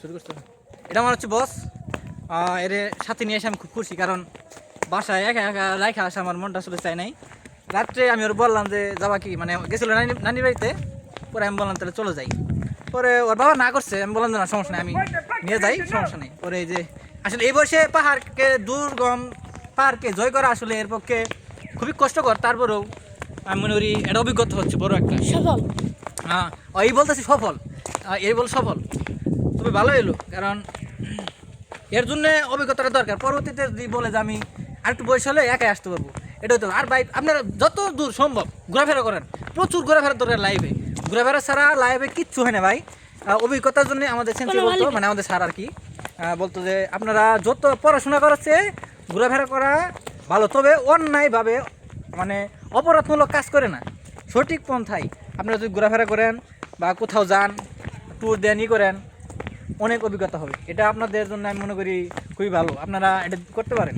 শুরু করতে এটা আমার হচ্ছে বস। এর সাথে নিয়ে এসে আমি খুব খুশি, কারণ বাসায় একা একা রাইখা আসা আমার মনটা আসলে চাই নাই। রাত্রে আমি ওর বললাম যে যাবা কি, মানে গেছিলো নানির বাড়িতে। পরে আমি বললাম তাহলে চলো যাই। পরে ওর বাবা না করছে, আমি বললাম যে না সমস্যা নেই, আমি নিয়ে যাই, সমস্যা নেই। পরে এই যে আসলে এই বয়সে পাহাড়কে দুর্গম পাহাড়কে জয় করা আসলে এর পক্ষে খুবই কষ্টকর। তারপরেও আমি মনে করি এটা অভিজ্ঞতা হচ্ছে বড় একটা সফল। হ্যাঁ, এই বলতেছি সফল, এই বল সফল, তবে ভালো এলো। কারণ এর জন্য অভিজ্ঞতাটা দরকার। পরবর্তীতে যদি বলে যে আমি আর একটু বয়স হলে একাই আসতে পারবো, এটাই তো। আর ভাই আপনারা যত দূর সম্ভব ঘোরাফেরা করেন, প্রচুর ঘোরাফেরার দরকার। লাইভে ঘোরাফেরা ছাড়া লাইভে কিচ্ছু হয় না ভাই। অভিজ্ঞতার জন্য আমাদের সেন্সি বলতো, মানে আমাদের স্যার আর কি বলতো যে আপনারা যত পড়াশোনা করাচ্ছে ঘোরাফেরা করা ভালো, তবে অন্যায়ভাবে মানে অপরাধমূলক কাজ করে না, সঠিক পন্থায় আপনারা যদি ঘোরাফেরা করেন বা কোথাও যান, ট্যুর দেন, করেন, অনেক অভিজ্ঞতা হবে। এটা আপনাদের জন্য আমি মনে করি খুবই ভালো, আপনারা এটা করতে পারেন।